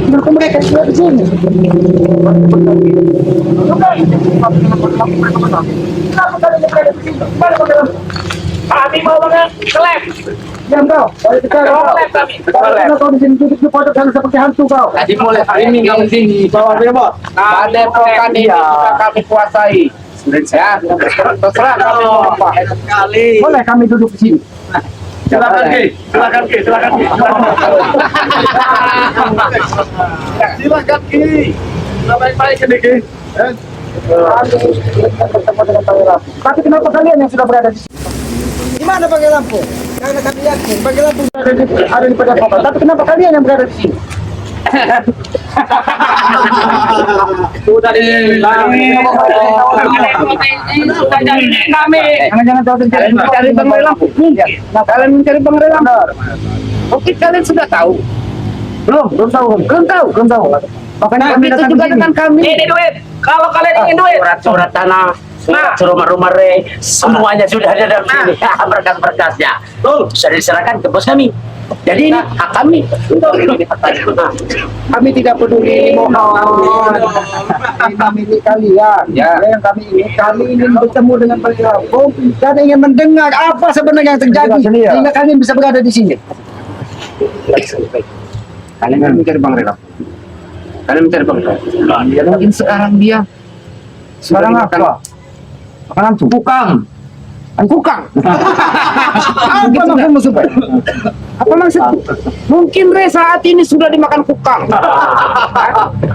Menurut mereka sudah di sini. Kenapa kalian berada di sini? Mana kalian? Kami mau nge-lab. Diam kau. Boleh bicara kau. Lab kami. Kalau kau di sini duduk di pojok jangan seperti hantu kau. Tadi mulai ini kami sini. Bawa dia bos. Ada program ini sudah kami kuasai. Ya, terserah kami mau apa. Kali. Boleh kami duduk di sini. Silakan Ki, silakan Ki, silakan Ki. Silakan Ki. Sudah baik-baik ini Ki. Bertemu dengan Pangeran Lampu. Tapi kenapa kalian yang sudah berada di sini? Di mana Pangeran Lampu? Karena kami yakin Pangeran Lampu Ada di Padepokan. Tapi kenapa kalian yang berada di sini? Sudah kami. Jangan-jangan tahu Kalian mencari Pangeran Lampu. Kalian mencari Pangeran Lampu. Mungkin kalian sudah tahu. Belum tahu. Makanya Nah, kami itu datang juga di sini. dengan kami. Ini duit. Kalau kalian ingin duit, Surat-surat tanah, surat rumah-rumah semuanya sudah ada dalam sini. Berkas-berkasnya bisa diserahkan ke bos kami. Jadi ini hak kami untuk kita tanya. Kami tidak peduli mohon. Ini milik kalian. Ya. Yang kami ingin bertemu dengan Pangeran Lampu dan ingin mendengar apa sebenarnya yang terjadi sehingga kalian bisa berada di sini. kalian mencari Pangeran Lampu. Kalian mencari Pangeran Lampu. Mungkin sekarang dia Sekarang apa? Makan hantu. Kukang. Apa maksudmu supaya? Apa maksud? Mungkin Re saat ini sudah dimakan kukang.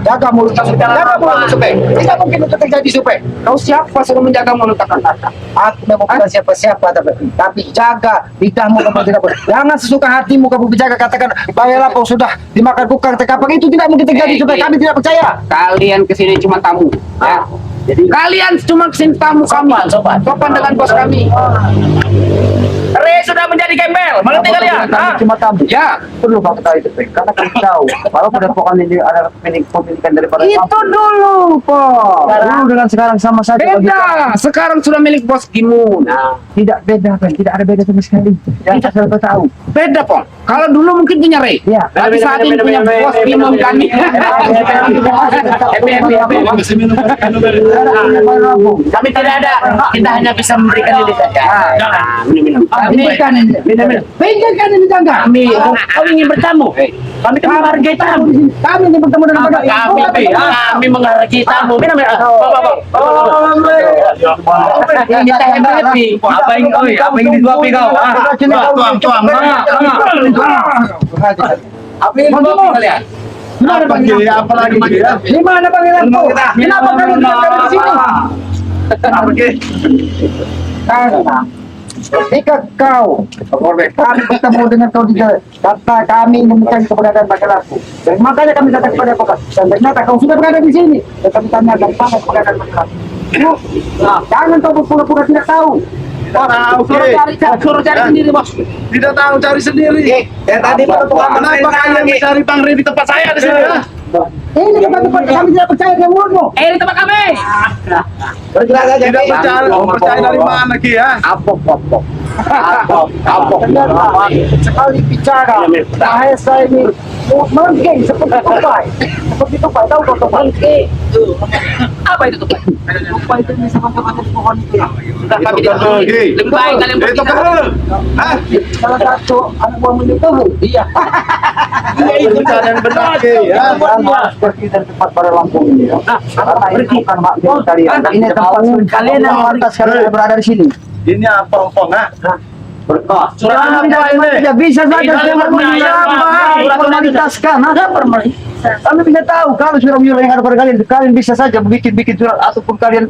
Jaga mulut kamu. Jaga mulut supaya. Tidak mungkin itu terjadi supaya. Kau siapa suruh menjaga mulut kata-kata? Aku memang bukan siapa-siapa tapi jaga lidahmu kamu tidak boleh. Jangan sesuka hatimu kamu bicara katakan Pangeran Lampu sudah dimakan kukang terkapar itu tidak mungkin terjadi supaya kami tidak percaya. Kalian kesini cuma tamu. Ya. Jadi Kalian cuma kesini tamu kami. Sopan dengan bos kami. Re sudah menjadi gembel. Mengerti kalian? Kami cuma tamu. Ya. Perlu kau ketahui itu, karena kami tahu kalau Padepokan ini adalah pemilikan daripada Itu dulu, Po. dulu dengan sekarang sama saja. bagi kami. Beda. Sekarang sudah milik bos Gimun. Tidak beda kan, tidak ada beda sama sekali. Kita selalu tahu. Beda, Po. Kalau dulu mungkin punya Re. Ya. Tapi saat ini punya bos Gimun kami. Masih minum. kami tidak ada, kita hanya bisa memberikan ini saja. Minum-minum. Pinjamkan ini. Pinjamkan ini jaga. Kami ingin bertamu. Kami kan menghargai tamu. Kami ingin bertemu dengan Kami menghargai tamu. Minum. Kita happy. Apa yang disuapi kau? Tuang. Apa yang disuapi kalian? Gimana Bang? Apa lagi? Gimana Pangeran Lampu? Kenapa kalian tidak ada di sini? Apa Ki? Karena ketika kami bertemu dengan kau di jalan, kata kami mencari keberadaan Pangeran Lampu. Dan makanya kami datang kepada Padepokan. Dan ternyata kau sudah berada di sini. Dan kami tanyakan mana keberadaan Pangeran Lampu. Jangan kau berpura-pura tidak tahu. Suruh cari sendiri, bos. Tidak tahu cari sendiri. tadi Kenapa kalian mencari Bang Ri di tempat saya di sini? Ini tempat-tempat kami tidak percaya dengan mulutmu. Di tempat kami. bergerak saja. Tidak percaya dari mana Ki ya? Ternyata sekali bicara bahasa ini menggeng seperti tupai. Seperti tupai, tahu kau tupai? Apa itu tuh? Tupai itu bisa macam-macam pohon itu ya. Sudah kami dihubungi. Lebih baik kalian Itu berpisah. kan. Hah? Salah satu anak buah milik tuh. Iya. Itu dan benar Ki ya. Seperti dari tempat Pangeran Lampu ini ya. Karena ini bukan hak milik kalian. Ini tempat kalian yang pantas kalian berada di sini. Ini apa ompong ha? Berkah. Surat apa ini? Tidak bisa saja Ini surat surat formalitaskan. Kami bisa tahu kalau surat menyurat yang ada pada kalian bisa saja bikin surat ataupun kalian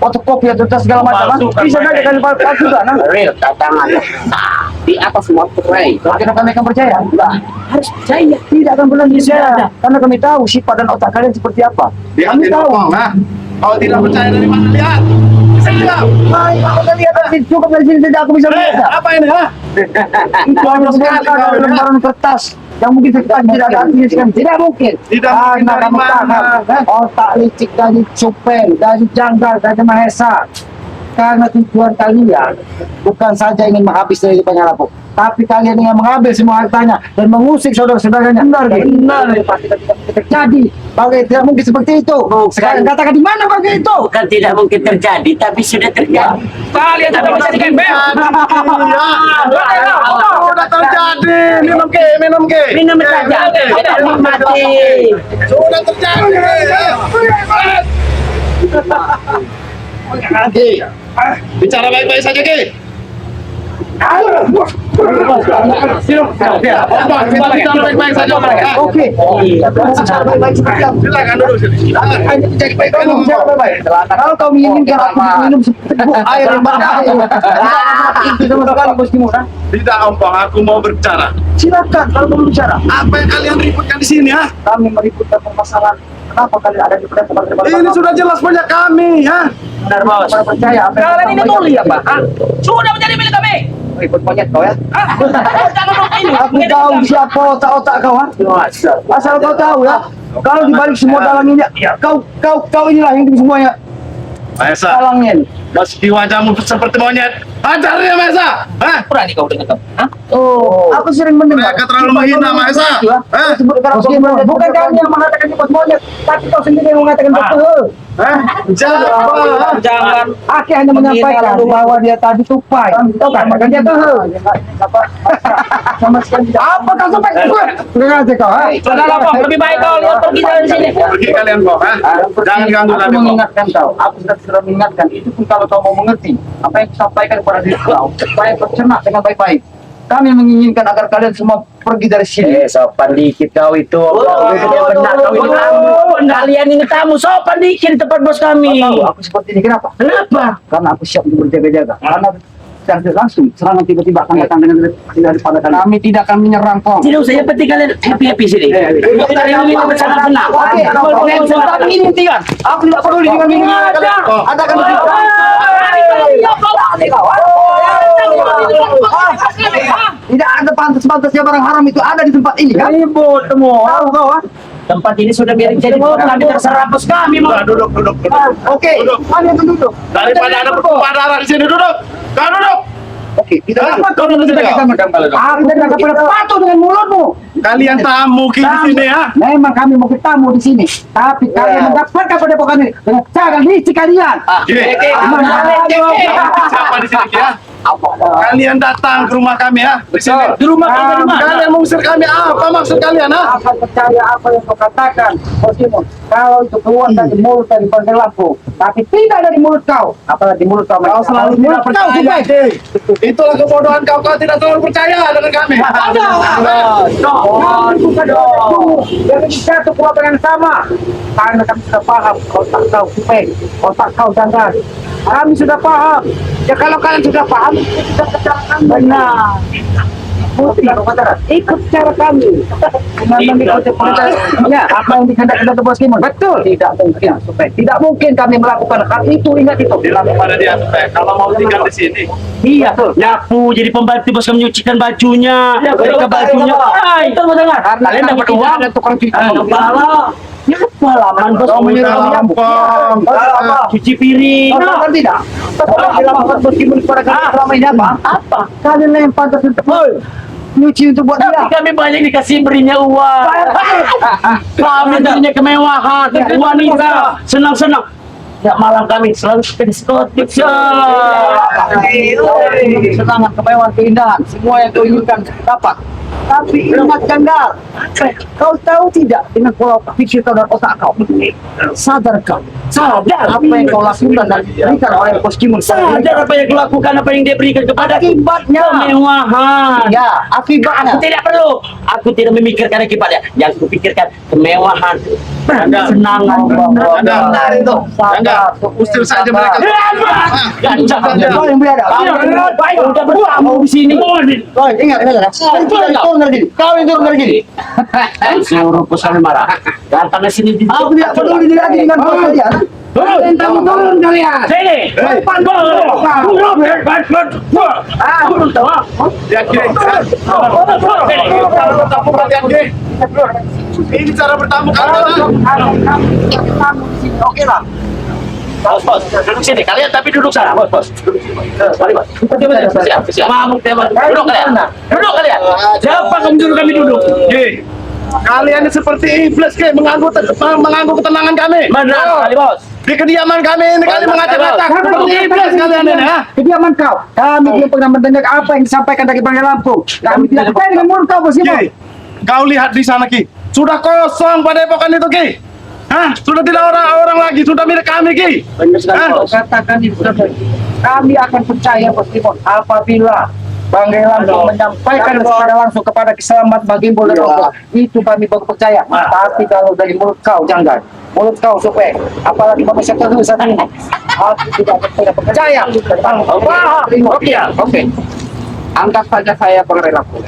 fotokopi atau segala macam. Bisa saja kalian palsu juga. Real tantangan. Di atas motor Ray. Kalau kami akan percaya, Harus percaya. tidak akan pernah percaya. Karena kami tahu sifat dan otak kalian seperti apa. Lihat Kami ini tahu. ompong ha? Kalau tidak percaya dari mana lihat? Bisa lihat. Kalau kalian lihat dari sini, cukup dari sini saja aku bisa melihat. Apa ini ha? Itu hanya sebuah lembaran kertas yang mungkin sekarang tidak ada artinya sekarang. Tidak mungkin. Tidak mungkin Karena dari kamu mana? tahu otak licik dari Supeng, dari Janggal, dari Mahesa. karena tujuan kalian bukan saja ingin menghabis dari pengarapku, tapi kalian ingin mengambil semua hartanya dan mengusik saudara-saudaranya. Benar, benar. Pasti tidak terjadi. Bagai tidak mungkin seperti itu. Sekarang katakan di mana bagai itu? Bukan tidak mungkin terjadi, tapi sudah terjadi. Kalian sudah menjadikan bem. Sudah terjadi. Minum ke, minum ke. Minum saja, tidak mati. Sudah terjadi. Ki, bicara baik-baik saja Ki. Bicara baik-baik saja mereka. Oke. Secara baik-baik seperti apa? Silakan duduk sini. Silakan. Jadi baik-baik bicara baik-baik. Kalau kau menginginkan aku minum sebuah air yang mana air? Itu sama sekali bosku. Tidak ompong, aku mau berbicara. Silakan kalau mau bicara. Apa yang kalian ributkan di sini ya? Kami meributkan permasalahan. Kenapa kalian ada di tempat Ini sudah jelas punya kami ya. Benar, Bos. percaya apa yang Kalian ini kau tuli sampaikan? apa? Sudah menjadi milik kami. Ribut monyet kau ya. Jangan lupa ini. Aku tahu siapa otak-otak kau ha. Asal kau tahu ya. Kalau dibalik semua dalang ini, kau inilah yang hidup semuanya. Maesa, Dalangnya. meski wajahmu seperti monyet, ajar dia Maesa. Hah? Berani kau dengan kami. Hah? Oh, aku sering mendengar. Mereka terlalu menghina, Maesa. Kau sebut bos monyet. Bukan kami yang mengatakan bos monyet, tapi kau sendiri yang mengatakan betul. Hah? Jangan. Jangan. Aki hanya menyampaikan bahwa dia tadi tupai. Kau katakan dia tuh. Sama sekali tidak. Apa kau sampaikan gue? Dengar aja kau. Saudara Pong, lebih baik kau lihat pergi dari sini. Pergi kalian kok, ha? Jangan ganggu Aku lagi kok. mengingatkan kau. Aku sudah mengingatkan. Itu pun kalau kau mau mengerti apa yang kusampaikan kepada diri kau, supaya kau cerna dengan baik-baik. Kami menginginkan agar kalian semua pergi dari sini. Sopan dikit kau itu. Benar, kau ini tamu. Kalian ini tamu, sopan dikit di tempat bos kami. Tahu aku seperti ini kenapa? Kenapa? Karena aku siap untuk berjaga-jaga. Karena secara tidak langsung serangan tiba-tiba akan datang dengan daripada kami tidak akan menyerang kau. Tidak usah, yang penting kalian happy-happy sini. Kalian ini bersama-sama. Oke, tapi ini tiga. Aku tidak peduli dengan ini. Ada kan tidak ada pantas-pantasnya barang haram itu ada di tempat ini kan? Ribut semua. Tahu kau ah? Tempat ini sudah biarin jadi kami terserah bos kami. Udah, duduk. Oke, mana yang duduk? Daripada ada pertumpahan darah di sini, duduk. Kau duduk. Oke, tidak Apa kau duduk sini? Aku tidak akan pernah patuh dengan mulutmu. Kalian tamu Ki di sini ya. Memang kami mau tamu di sini, tapi kalian mendapatkan padepokan ini dengan cara licik kalian. Siapa di sini Ki ya? Kalian datang ke rumah kami ya. Di sini. Di rumah kami di mana? Kalian mengusir kami apa maksud kalian ha? Akan percaya apa yang kau katakan, Bos Simon. Kalau itu keluar dari mulut dari bangkai lampu, tapi tidak dari mulut kau, apalagi mulut kau. Kau selalu tidak percaya. Itulah kebodohan kau. Kau tidak selalu percaya dengan kami. Bukan yang satu keluarga yang sama. Karena kami sudah paham, otak kau kupeng, otak kau janggal. Kami sudah paham. Ya kalau kalian sudah paham, kita kecelakaan. Benar. Ikut cara kami. Ya, apa yang dikehendaki Dato' Bos Kimon? Betul. Tidak mungkin, supaya tidak mungkin kami melakukan hal itu. Ingat itu. Bilang kepada dia supaya kalau mau tinggal di sini. Iya, nyapu jadi pembantu bos kami menyucikan bajunya. Mereka bajunya. Itu mendengar. Kalian dapat uang. Ada tukang cuci. Ya pengalaman bos kamu cuci piring. Kau tidak? Kalau dilakukan Bos Kimon kepada kami selama ini apa? Apa? Kalian yang pantas untuk nyuci untuk buat Tapi dia. kami banyak dikasih berinya uang. Kami berinya kemewahan, wanita, senang-senang. Ya malam kami selalu ke diskotik. Senangan, kemewahan, keindahan, semua yang kau inginkan dapat. Tapi ingat janggal, kau tahu tidak dengan pola pikir kau dan otak kau? Sadar kau? Sadar apa yang kau lakukan dan diberikan oleh Bos Kimon? Sadar apa yang kulakukan, apa yang dia berikan kepada Akibatnya. kemewahan. Ya, akibatnya. Aku tidak perlu. Aku tidak memikirkan akibatnya. Yang kupikirkan kemewahan, kesenangan. Benar itu. Anda usir saja mereka. Kau yang biadab. Baik, udah bertamu di sini. Kau ingat, kau ngerti. Kau itu ngerti. Suruh bos kami marah. Datang ke sini. Aku tidak peduli lagi dengan kau kalian. Kalian tahu turun kalian. Sini. Turun tahu. Ya Ki. Bertamu kalian Ki. Ini cara bertamu kalian. Oke lah. Bos. Duduk sini. Kalian tapi duduk sana, bos. Mari, bos. Siap. Mamuk dia, bos. Duduk kalian. Duduk kalian. Siapa kamu duduk kami duduk? Kalian ini seperti iblis kayak mengganggu ketenangan kami. Benar sekali, bos. Di kediaman kami ini kali mengacak-acak seperti iblis kalian ini, ha? Kediaman kau. Kami belum pernah mendengar apa yang disampaikan dari Bangga Lampung. Kami tidak percaya dengan mulut kau, Bos. Ki, kau lihat di sana, Ki. Sudah kosong padepokan itu, Ki. Hah? Sudah tidak orang-orang lagi, sudah milik kami, Ki. Benar sekali, Hah? bos. Katakan itu. Kami akan percaya, Bos Timon, apabila Bangga Lampung menyampaikan secara langsung kepada Kiselamat Bagimbol dan Opo. Itu kami baru percaya. Tapi kalau dari mulut kau, jangan. Mulut kau supaya apalagi manusia terus saat ini. Aku tidak percaya tentang Oke. Anggap saja saya pengerai lampu.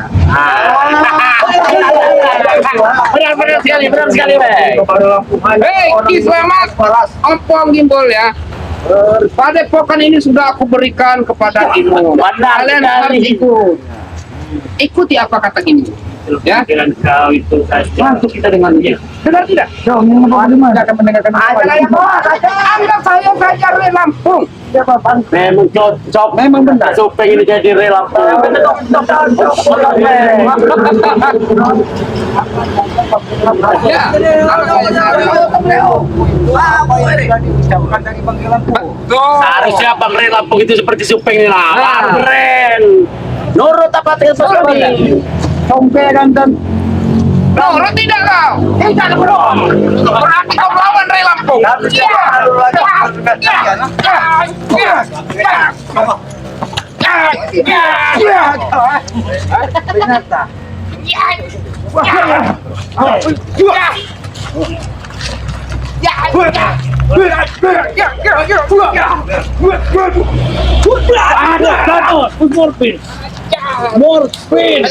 Benar sekali, Bang. Hei, Ki Selamat, Ompong Gimbol ya. Padepokan ini sudah aku berikan kepada Gimbol. Benar Kalian sekali. harus ikut. Ikuti apa kata Gimbol. Ya, Pikiran kau itu saja. masuk kita dengan dia. Benar tidak? Kau yang tidak akan mendengarkan Anggap saya saja Rey Lampung. Memang cocok. Memang benar. Supeng ini jadi rela. Ya, Seharusnya Bang Ren Lampung itu seperti Supeng ini lah. Bang Ren. Nurut apa dengan bos kami? Comberan dan Nurut tidak kau? Tidak bro. Berarti kau melawan Rey Lampung. ternyata Morfin.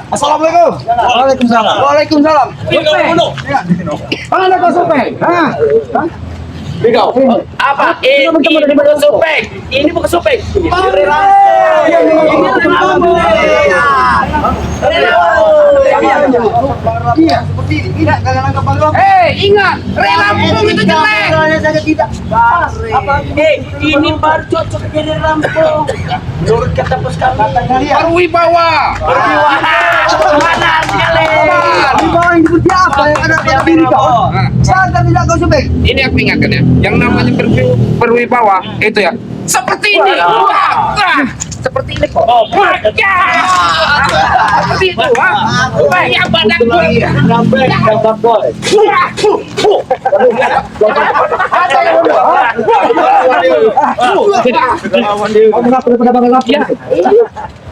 Assalamualaikum. Waalaikumsalam. Waalaikumsalam. mana kau Supeng? Apa? Ini bukan Supeng. Ini bukan Supeng. Iya, seperti ini. Tidak kalian anggap bangga. Ingat, Rey Lampung itu jelek. Saya tidak. Ini baru cocok jadi Lampung. Menurut kata bos kami. Berwibawa. Benar sekali. Di bawah yang seperti apa yang ada pada diri kau? Sadar tidak kau Supeng? Ini aku ingatkan ya, yang namanya berwibawa itu ya seperti ini. Seperti ini kok. Seperti itu. Banyak badan gue.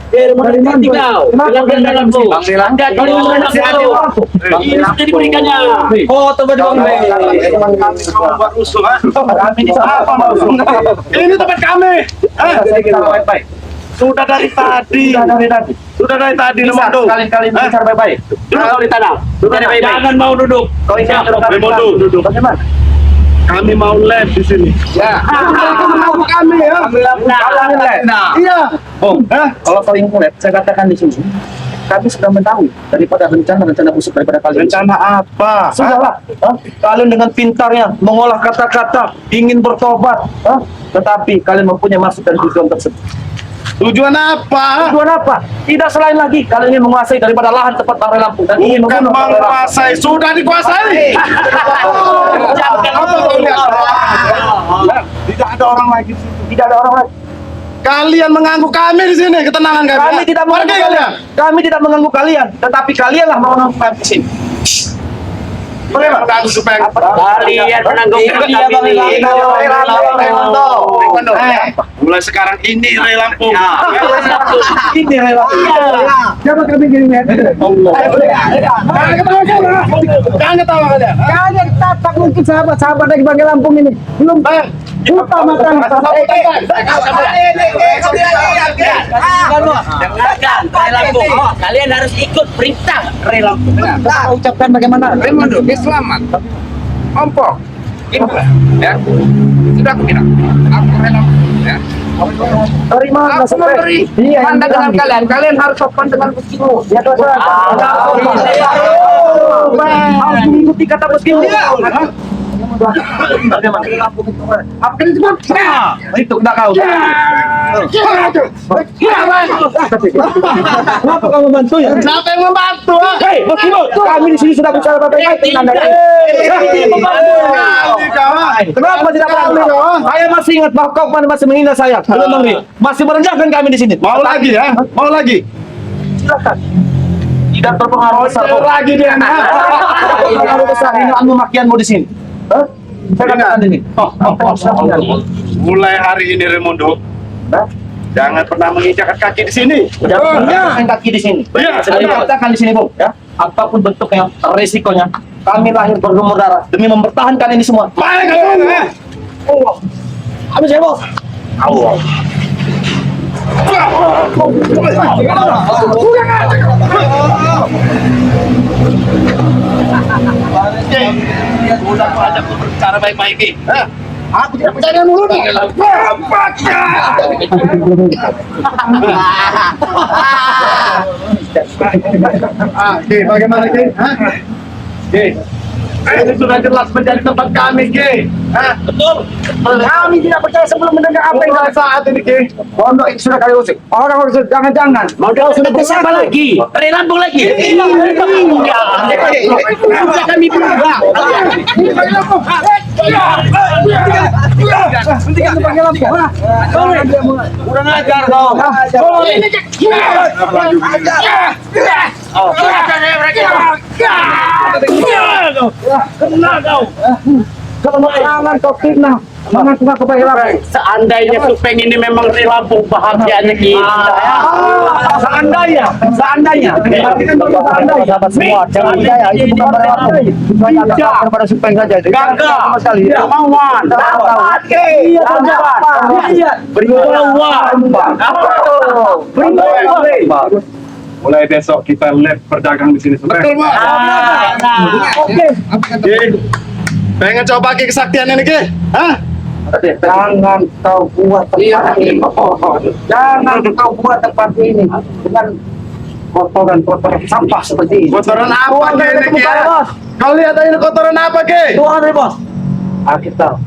Dari mana kau? Bilang dalam bu. Anda kalau ini sudah diberikannya. Oh, coba dong, Ini tempat kami. Sudah dari tadi. Kalian bicara baik-baik. Duduk kau di tanah. Duduk baik-baik. Jangan mau duduk. Kau siap duduk. Bagaimana? Kami mau lab di sini. Ya. Kami ya. Iya. Kalau kau ingin mulai, saya katakan di sini, kami sudah mengetahui daripada rencana busuk daripada kalian. Rencana apa? Sudahlah, kalian dengan pintarnya mengolah kata-kata ingin bertobat, tetapi kalian mempunyai maksud dan tujuan tersebut. Tujuan apa? Tujuan apa? Tidak selain lagi kalian ingin menguasai daripada lahan tempat Bangga Lampung dan ingin Bukan membunuh Bangga Lampung. menguasai, sudah dikuasai. Tidak ada orang lagi di situ. Tidak ada orang lain. Kalian mengganggu kami di sini, ketenangan kami. Kami tidak mengganggu Pergi kalian. Kami tidak mengganggu kalian, tetapi kalianlah mengganggu kami di sini. Bagaimana mengganggu supaya Kalian menanggung mulai sekarang ini Rey Lampung. Ini rela. Siapa kami gini ya? Jangan ketawa kalian. Kalian tak mungkin sahabat-sahabat dari Bangga Lampung ini belum buta mata. Dengarkan, Rey Lampung. kalian harus ikut perintah Relampung. Kita ucapkan bagaimana? Remondo, dia selamat. Ompong. Ini ya. Sudah aku bilang. Aku rela ya. Terima Aku memberi pandangan dengan kalian. Kalian harus sopan dengan bosku. Ya dosa. Harus mengikuti kata bosku. Apa yang disebut? Itu udah kau. Kenapa kamu membantu ya? Siapa yang membantu? Hei, bosku, kami di sini sudah bicara baik-baik dengan Anda. Kenapa tidak berani? Saya masih ingat bahwa kau masih menghina saya. Belum masih merendahkan kami di sini. Mau lagi ya? Mau lagi? Silakan. Tidak terpengaruh besar. Lagi dia. Terlalu besar ini anu makianmu di sini. Hah? Saya katakan ini. Mulai hari ini Remondo, jangan pernah menginjakkan kaki di sini. Jangan kaki di sini. Iya, Saya iya. katakan di sini, Bung. Ya, apapun bentuknya, resikonya, kami lahir berlumur darah demi mempertahankan ini semua. Baik, kamu. Habis ya, Bos. Udah aku ajak lu berbicara baik-baik nih. Aku tidak percaya dengan mulutmu. Oke, bagaimana Ki? Oke. Ini sudah jelas menjadi tempat kami, Ki. Betul. Kami tidak percaya sebelum mendengar apa yang Mulai saat ini, Ki. pondok itu sudah kali usik. Orang-orang sudah jangan-jangan. Modal sudah siapa lagi? Relampung lagi. Iya. Sudah kami berubah. Kurang ajar kau. Jangan kau fitnah. Mengaku-ngaku baik lapar. Seandainya Tupeng ini memang Relampung bahagianya kita. Seandainya. Sahabat semua, jangan percaya itu bukan berlaku. Banyak kepada supeng saja. Gagal. Sama sekali. Lawan. Mulai besok kita live berdagang di sini. Betul, Bos. Oke. Pengen coba Ki kesaktian ini, Ki? Hah? Jangan kau buat tempat ini. Jangan kau buat tempat ini dengan kotoran-kotoran sampah seperti ini. Kotoran apa Ki ini, Ki? Kau lihat ini kotoran apa, Ki? Tuhan dari bos. Kita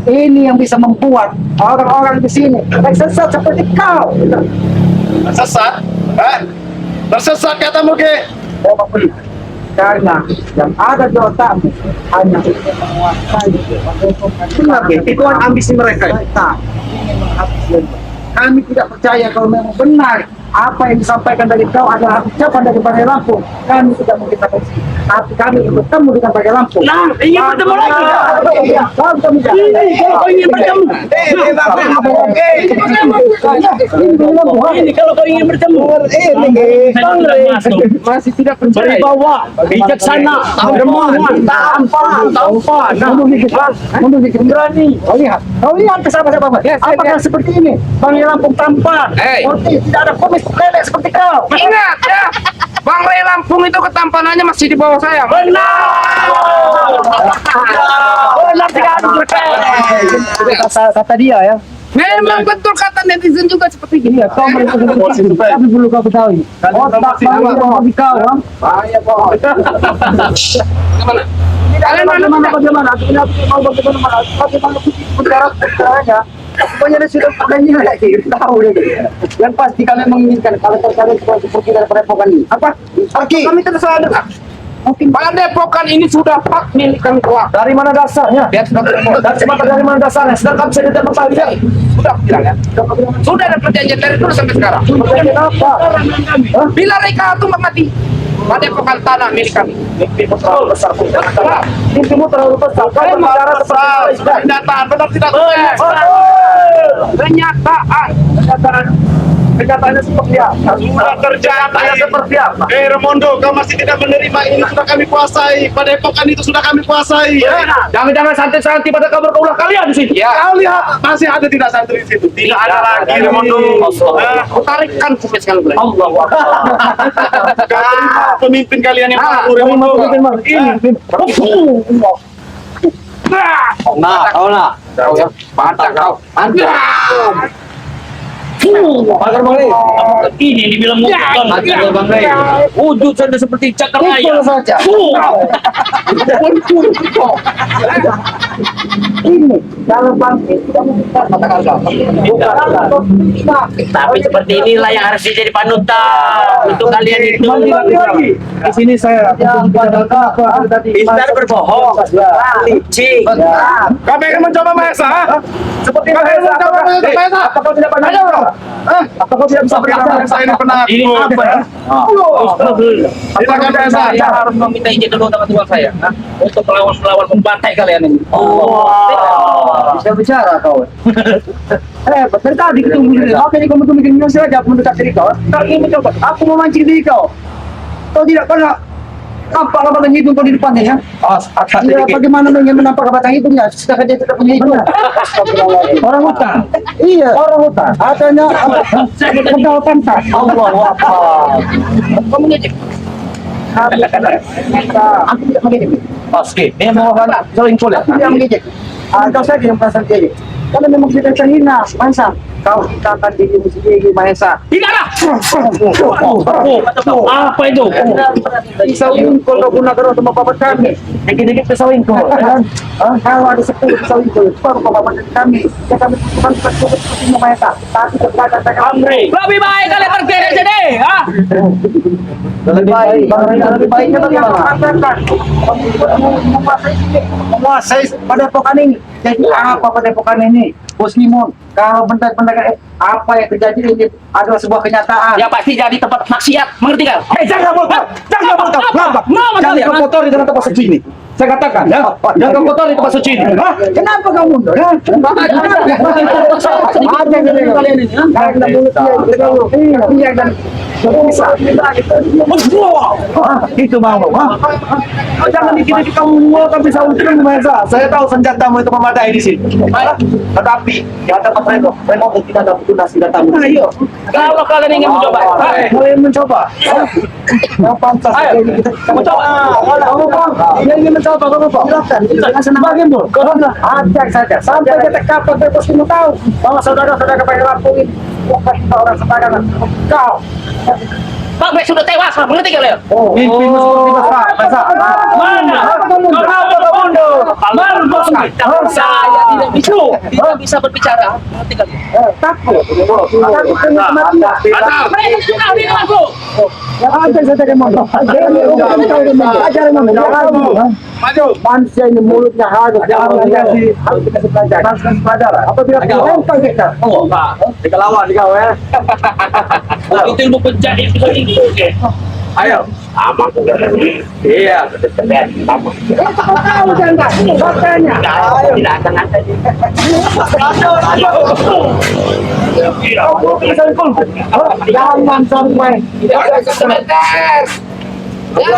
ini yang bisa membuat orang-orang di sini tersesat seperti kau. Sesat? Hah? Tersesat katamu, Ki? Bapak beli. Karena yang ada di otakmu hanya ingin menguasai. Benar, itu kan ambisi mereka. Kita ingin menghabisi. Kami tidak percaya kalau memang benar apa yang disampaikan dari kau adalah ucapan dari Pakai Lampung. Kami tidak mungkin kasih. Tapi kami bertemu dengan Pakai Lampung. Nah, ingin bertemu lagi. Iya, kami Kau ingin bertemu. Ini kalau kau ingin bertemu. masih tidak percaya. Berwibawa, bijaksana, dermawan, tampan. Mundur dikit. Berani. Kau lihat ke sahabat-sahabat. Apakah seperti ini? Pakai Lampung tampan. Hei. Tidak ada komis lelek seperti kau. Ingat ya, Bang Relampung itu ketampanannya masih di bawah saya. Benar sekali. Kata dia ya. Memang betul kata netizen juga seperti gini. Iya, kau mereka tapi perlu kau ketahui. Otak kau di kau, ha? Bahaya kau. Gimana? Kalian bagaimana? Bagaimana caranya? Pokoknya dia sudah pokoknya lagi tahu dia. Yang pasti kami menginginkan kalau terkait seperti dari padepokan ini. Apa? Kami terserah dengar. Mungkin Padepokan ini sudah hak milik kami kelak. dari mana dasarnya? Dia sudah Dari mana dasarnya? Sedangkan saya tidak mengetahui. sudah bilang ya. Sudah ada perjanjian dari dulu sampai sekarang. Kenapa? Bila mereka itu mati, Padepokan tanah milik kami. Mimpimu terlalu besar. Mimpimu terlalu besar. Kau bicara seperti Kenyataan benar tidak? Kenyataan. Kenyataannya seperti apa? Sudah terjadi. Seperti apa? Ramondo, kau masih tidak menerima ini sudah kami kuasai. Padepokan itu sudah kami kuasai. Jangan-jangan santri-santri pada kabar kaulah kalian di sini. Kau lihat masih ada tidak santri di situ? Tidak ada lagi Ramondo. Aku tarikkan sampai sekarang. Allahu Akbar. Kau terima pemimpin kalian yang baru Ramondo. Ini. Nah, kau nak. Kau ya, mantap kau. Mantap. Pagar Bang Rey. Ini dibilang bukan. Mantap Bang Rey. Wujud saja seperti cakar raya. Itu saja. Ini kalau Bang Rey tidak mungkin kata-kata. Tapi seperti inilah yang harus jadi panutan untuk kalian itu. Di sini saya Pintar berbohong, licik. Kami akan mencoba Mahesa. Seperti Kami akan mencoba Mahesa. apa kau tidak pandai? Apa kau tidak bisa berkata? Mahesa ini penakut. Ini apa ya? Silakan Mahesa. Saya harus meminta izin dulu dengan tuan saya untuk melawan membantai kalian ini. Bisa bicara kau. Betul tadi kita makanya kamu tuh bikin saja aku mendekat diri kau. Kau mencoba, aku memancing diri kau. Kau tidak pernah nampak batang hidung kau di depannya ya? Ya, bagaimana ingin menampak batang hidungnya? Sedangkan dia tidak punya hidung. Orang hutan. Iya, orang hutan. Katanya kenal pantas. Allah Akbar. Kamu ngejek. Aku tidak mengejek. Oke, ini mau mana? Selingkuh ya? Aku tidak mengejek. Kau saja yang merasa mengejek. Kalau memang kita terhina, Mahesa, kau katakan dirimu sendiri, Mahesa. Tidaklah. Apa itu? Pisau ingkol kau gunakan untuk membabat kami. Dikit-dikit pisau ingkol. Kalau ada 10 pisau ingkol, baru kau babat kami. Ya kami bukan seperti Mahesa. Tapi terkadang kami. Lebih baik kalian pergi dari sini, ha? Lebih baik. Lebih baiknya bagaimana? Menguasai padepokan ini. Jadi apa padepokan ini? Bos Limon, kalau benda-benda apa yang terjadi ini adalah sebuah kenyataan. Ya pasti jadi tempat maksiat, mengerti kan? Jangan kotor, jangan kotor, jangan kau kotori dengan tempat suci ini. Saya katakan, ya, jangan kau kotori tempat suci ini. Kenapa kamu mundur? Ada kalian ini, iya dan bisa. Itu mau, jangan dikit-dikit kamu tapi bisa untung Mahesa. Saya tahu senjatamu itu memadai di sini. Tetapi di hadapan Reno tidak ada guna senjatamu. Ayo, Kalau kalian ingin mencoba, kalian mencoba. Yang pantas. Ayo, mencoba. Kamu Bang, yang ingin mencoba kamu Bang. Silakan. Dengan senang hati Bu. Ajak saja. Sampai kita kapan bebas kamu tahu bahwa saudara-saudara kepada lakuin bukan kita orang sembarangan. Kau. Pak Bek sudah tewas, mengerti kalian? Mimpimu seperti Mahesa. Mana? Kenapa mundur? Saya tidak bisa berbicara. Mengerti kalian? Takut. Takut dengan kematian. Mereka sudah dengan aku. Ajar saja dia mondok. Ajar mondok. Maju. Manusia ini mulutnya harus dikasih pelajaran. Harus kasih pelajaran. Apabila kau kita. Dikelawan kau ya. Itu ilmu penjahit itu oke. Ayo. Sama. Iya. Tahu jangan. Katanya. Tidak akan ada. Jangan sampai. Kalau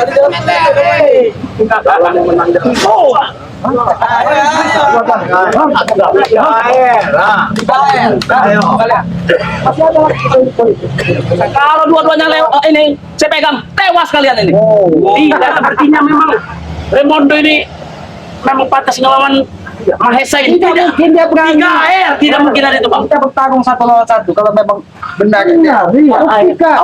dua-duanya ini saya pegang, tewas kalian ini. Tidak, sepertinya memang Ramondo ini memang pantas ngelawan Mahesa ini. Tidak mungkin dia berani. Tidak mungkin ada itu, Bang. Kita bertarung 1 lawan 1 kalau memang benar.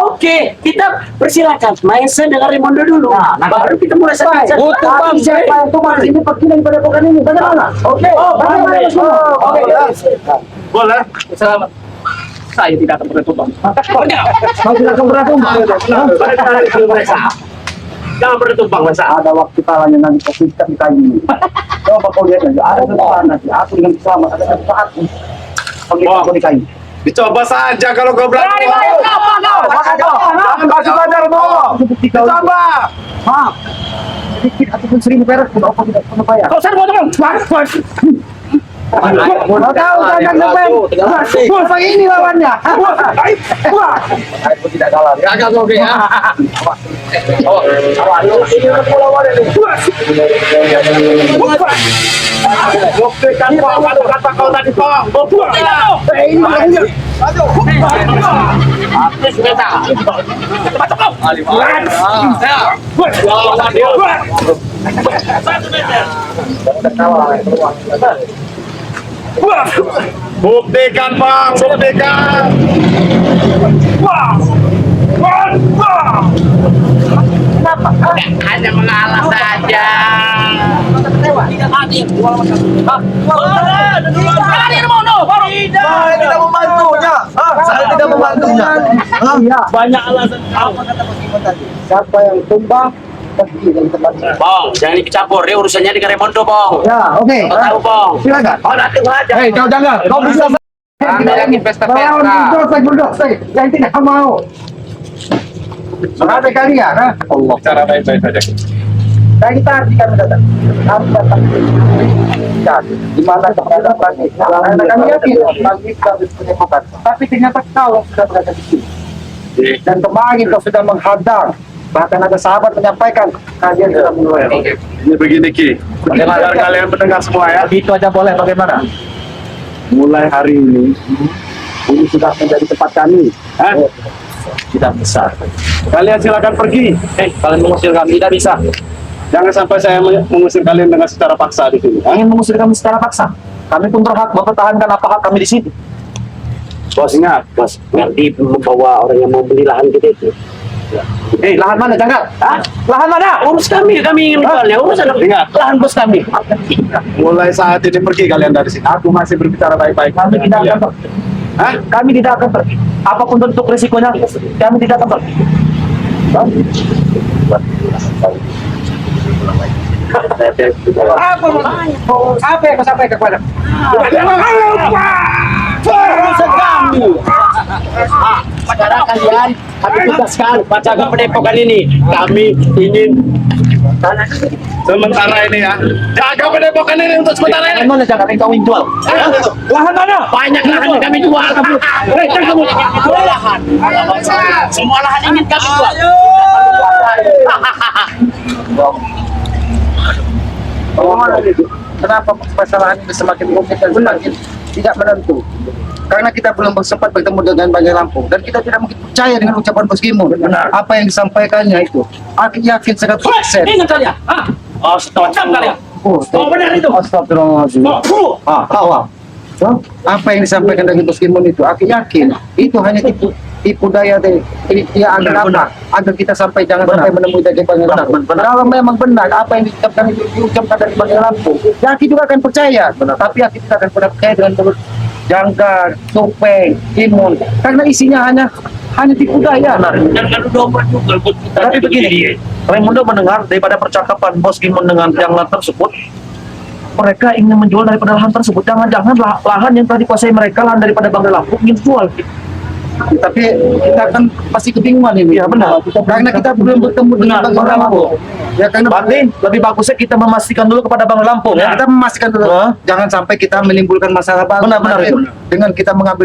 Oke, kita persilakan Mahesa dengan Ramondo dulu. Baru kita mulai Baik. Untuk Bang Siapa yang tuh ini pergi daripada bukan ini? Bagaimana? Oke. Bagaimana semua? Oke. Boleh. Selamat. Saya tidak akan pernah tumbang. Mau tidak keberat Jangan pernah tumbang, Mahesa. ada waktu kalanya nanti pasti kita ini. Coba kau lihat aja, ada depan nanti aku dengan sama ada satu saat. Oke, aku dikain. Dicoba saja kalau kau berani. Jangan kasih belajar mau. Dicoba. Maaf. Sedikit ataupun 1000 perak pun aku tidak pernah bayar. Kau saya mau teman. Mau tahu kandang depan? Bang ini lawannya. Aku tidak kalah. Gagal kau ya. Ini lawan ini. Buktikan kata kau tadi Pong. Habis beta. Cepat kau. Buktikan Bang, buktikan. Hanya mengalah saja. Saya tidak membantunya. Saya tidak membantunya. Banyak alasan. Siapa yang tumbang pergi dari tempatnya. Bong, jangan dicampur. Dia urusannya dengan Raimondo, Bong. Ya, oke. Kau tahu, Bong. Silakan. Oh, nanti gua aja. Hei, kau jangan. Kau bisa. Anda lagi pesta-pesta. Bulldozer, yang tidak mau. Ada kalian, ha? Allah, cara baik-baik saja. Nah, kita artikan datang. Kami datang. Di mana keberadaan Prancis? Karena kami yakin Prancis harus berdemokrat. Tapi ternyata kau sudah berada di sini. Dan kemarin kau sudah menghadang. Bahkan ada sahabat menyampaikan kalian sudah mulai. Ini begini Ki. Biar kalian mendengar semua ya. Itu aja boleh. Bagaimana? Mulai hari ini sudah menjadi tempat kami. Hah? Tidak besar. Kalian silakan pergi. Kalian mengusir kami tidak bisa. Jangan sampai saya mengusir kalian dengan secara paksa di sini. Hah? Ingin mengusir kami secara paksa. Kami pun berhak mempertahankan apa hak kami di sini. Bos ingat, bos. Nanti membawa orang yang mau beli lahan kita itu. Lahan mana, Janggal? Hah? Lahan mana? Urus kami ingin jualnya. Urusan Ingat. lahan bos kami. Mulai saat ini pergi kalian dari sini. Aku masih berbicara baik-baik. Kami dengan tidak kalian. akan pergi. Hah? Kami tidak akan pergi. Apapun bentuk risikonya, kami tidak akan pergi. Apa yang kau sampaikan kepada? Sekarang kalian kami tugaskan jaga padepokan ini. Kami ingin Sementara ini ya. Jaga padepokan ini untuk sementara ini. mana jangan kau jual. Lahan mana? Banyak lahan yang kami jual. Jangan kamu jual lahan. Semua lahan ingin kami jual. Kenapa permasalahan ini semakin rumit dan semakin tidak menentu? Karena kita belum sempat bertemu dengan Bang Lampung dan kita tidak mungkin percaya dengan ucapan Bos Gimun. Apa yang disampaikannya itu. Aku yakin 100%. Ingat kalian. Oh, macam kalian. Oh, benar itu. Astagfirullahaladzim. Apa yang disampaikan dari Bos Gimun itu, aku yakin itu hanya tipu daya dari dia agar apa? Agar kita sampai jangan sampai menemui dari Bang Lampung. Kalau memang benar apa yang diucapkan dari Bang Lampung, ya kita juga akan percaya. Tapi ya kita akan pernah percaya dengan mulut Jangkar, Topeng, Gimun, karena isinya hanya tipu daya. Jangan domba juga buat kita. Tapi begini, Raimundo mendengar daripada percakapan Bos Gimun dengan yang lahan tersebut, mereka ingin menjual daripada lahan tersebut. Jangan-jangan lahan yang tadi kuasai mereka, lahan daripada Bang Lampung ingin jual. Tapi kita kan pasti kebingungan ini. Ya benar. Karena kita belum bertemu dengan Bang Lampung. Ya karena Berarti lebih bagusnya kita memastikan dulu kepada Bang Lampung ya. kita memastikan dulu jangan sampai kita menimbulkan masalah baru Benar-benar itu. dengan kita mengambil